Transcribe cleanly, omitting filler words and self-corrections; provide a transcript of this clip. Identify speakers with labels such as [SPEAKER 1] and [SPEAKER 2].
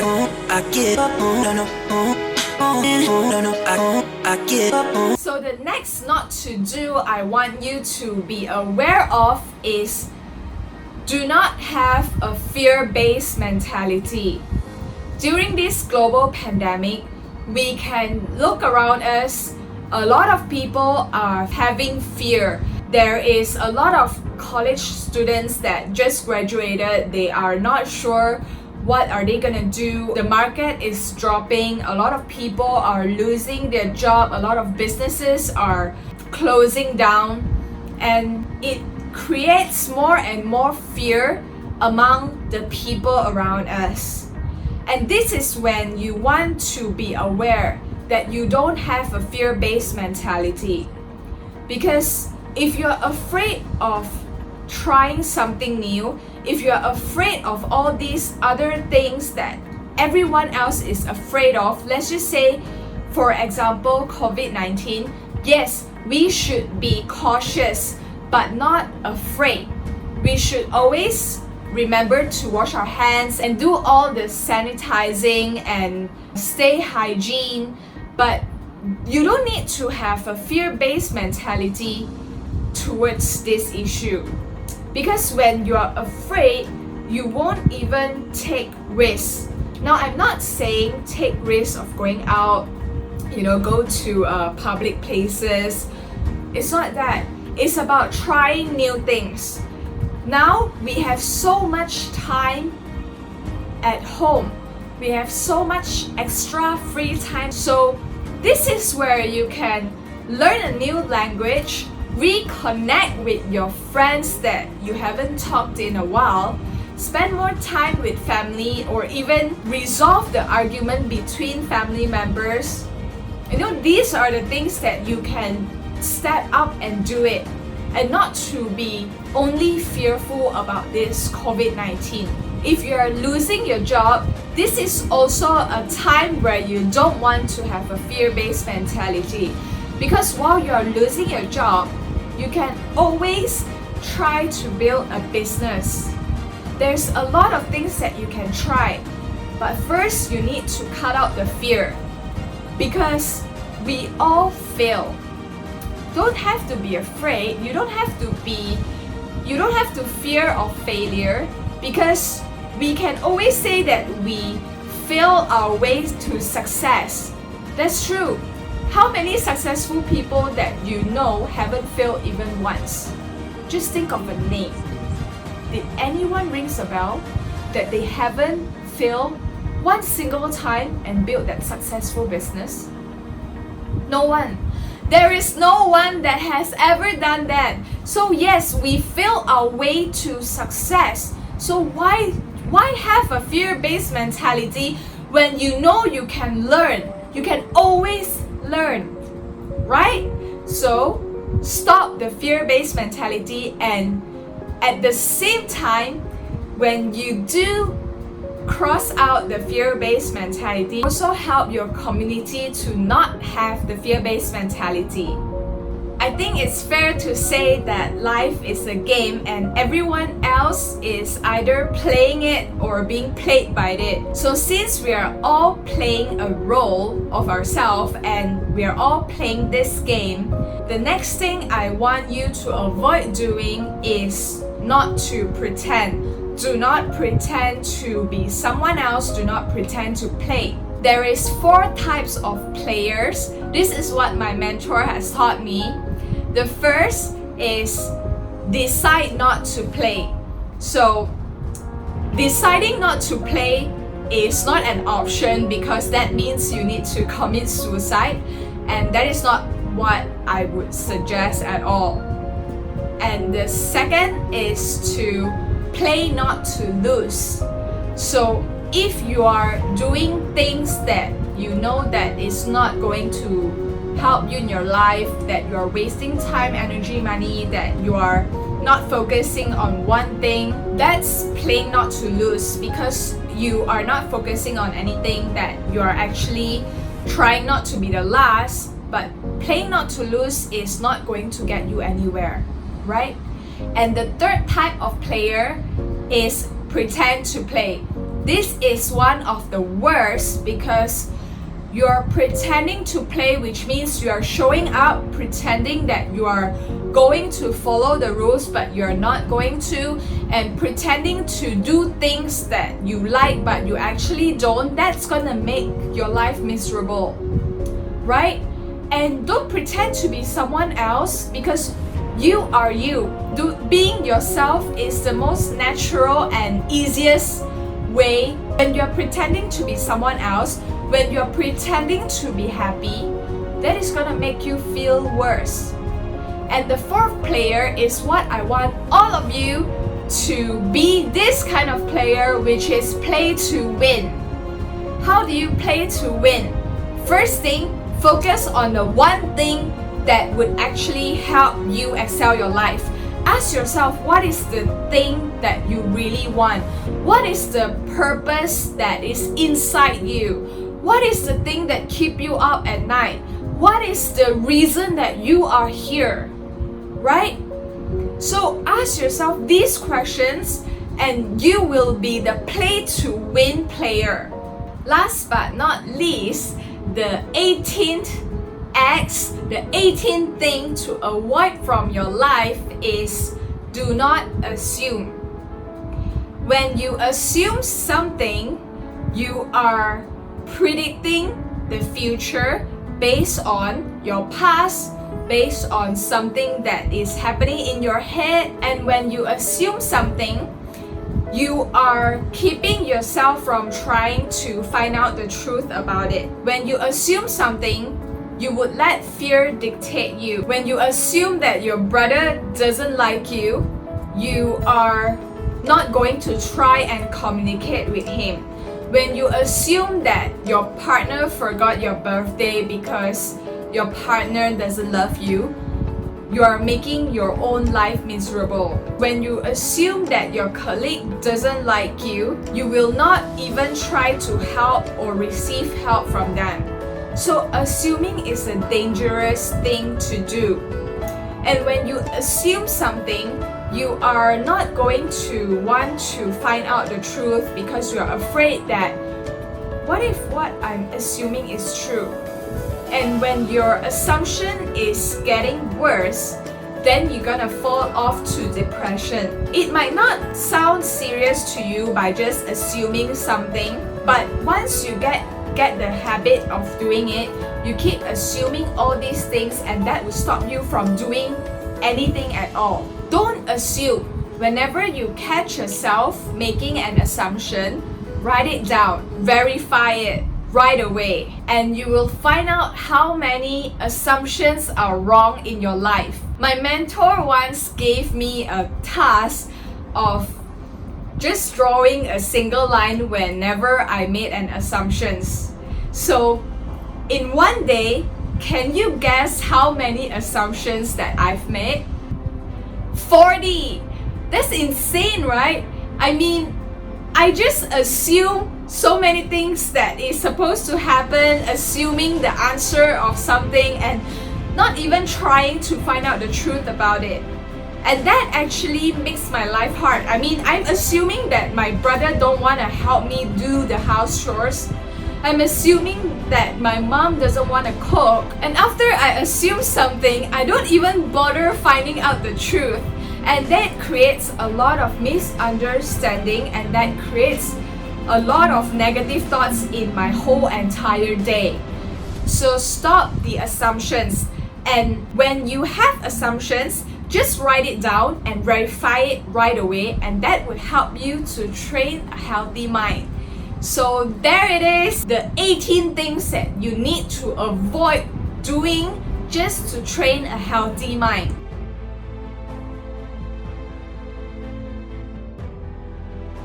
[SPEAKER 1] I give up. No, no, no, no, I give up.
[SPEAKER 2] So the next not to do I want you to be aware of is do not have a fear-based mentality. During this global pandemic, we can look around us. A lot of people are having fear. There is a lot of college students that just graduated. They are not sure what are they gonna do. The market is dropping. A lot of people are losing their job. A lot of businesses are closing down, and it creates more and more fear among the people around us. And this is when you want to be aware that you don't have a fear-based mentality. Because if you're afraid of trying something new, if you're afraid of all these other things that everyone else is afraid of, let's just say, for example, COVID-19, yes, we should be cautious but not afraid. We should always remember to wash our hands and do all the sanitizing and stay hygiene, but you don't need to have a fear-based mentality towards this issue. Because when you're afraid, you won't even take risks. Now, I'm not saying take risks of going out, go to public places. It's not that. It's about trying new things. Now, we have so much time at home. We have so much extra free time. So this is where you can learn a new language, reconnect with your friends that you haven't talked in a while, spend more time with family, or even resolve the argument between family members. These are the things that you can step up and do it, and not to be only fearful about this COVID-19. If you're losing your job, this is also a time where you don't want to have a fear-based mentality. Because while you're losing your job, you can always try to build a business. There's a lot of things that you can try, but first you need to cut out the fear. Because we all fail. Don't have to be afraid. You don't have to fear of failure, because we can always say that we fail our way to success. That's true. How many successful people that you know haven't failed even once? Just think of a name. Did anyone rings a bell that they haven't failed one single time and built that successful business? No one. There is no one that has ever done that. So yes, we fail our way to success. So why have a fear-based mentality when you know you can learn? You can always learn, right? So stop the fear-based mentality, and at the same time, when you do cross out the fear-based mentality, also help your community to not have the fear-based mentality. I think it's fair to say that life is a game and everyone else is either playing it or being played by it. So since we are all playing a role of ourselves and we are all playing this game, the next thing I want you to avoid doing is not to pretend. Do not pretend to be someone else. Do not pretend to play. There is 4 types of players. This is what my mentor has taught me. The first is decide not to play. So deciding not to play is not an option, because that means you need to commit suicide, and that is not what I would suggest at all. And the second is to play not to lose. So if you are doing things that you know that is not going to help you in your life, that you are wasting time, energy, money, that you are not focusing on one thing, that's playing not to lose, because you are not focusing on anything, that you are actually trying not to be the last. But playing not to lose is not going to get you anywhere, right? And the third type of player is pretend to play. This is one of the worst because you're pretending to play, which means you are showing up pretending that you are going to follow the rules but you're not going to, and pretending to do things that you like but you actually don't. That's gonna make your life miserable, right? And don't pretend to be someone else, because you are you. Being yourself is the most natural and easiest way. When you're pretending to be someone else, when you're pretending to be happy, that is gonna make you feel worse. And the fourth player is what I want all of you to be, this kind of player, which is play to win. How do you play to win? First thing, focus on the one thing that would actually help you excel your life. Ask yourself, what is the thing that you really want? What is the purpose that is inside you? What is the thing that keeps you up at night? What is the reason that you are here? Right? So ask yourself these questions and you will be the play to win player. Last but not least, the 18th X, the 18th thing to avoid from your life is do not assume. When you assume something, you are predicting the future based on your past, based on something that is happening in your head. And when you assume something, you are keeping yourself from trying to find out the truth about it. When you assume something, you would let fear dictate you. When you assume that your brother doesn't like you, you are not going to try and communicate with him. When you assume that your partner forgot your birthday because your partner doesn't love you, you are making your own life miserable. When you assume that your colleague doesn't like you, you will not even try to help or receive help from them. So assuming is a dangerous thing to do. And when you assume something, you are not going to want to find out the truth because you're afraid that what if what I'm assuming is true? And when your assumption is getting worse, then you're gonna fall off to depression. It might not sound serious to you by just assuming something, but once you get the habit of doing it, you keep assuming all these things, and that will stop you from doing anything at all. Don't assume. Whenever you catch yourself making an assumption, write it down, verify it right away, and you will find out how many assumptions are wrong in your life. My mentor once gave me a task of just drawing a single line whenever I made an assumption. So in one day, can you guess how many assumptions that I've made? 40! That's insane, right? I mean, I just assume so many things that is supposed to happen, assuming the answer of something and not even trying to find out the truth about it. And that actually makes my life hard. I mean, I'm assuming that my brother don't want to help me do the house chores. I'm assuming that my mom doesn't want to cook. And after I assume something, I don't even bother finding out the truth. And that creates a lot of misunderstanding, and that creates a lot of negative thoughts in my whole entire day. So stop the assumptions. And when you have assumptions, just write it down and verify it right away, and that would help you to train a healthy mind. So there it is, the 18 things that you need to avoid doing just to train a healthy mind.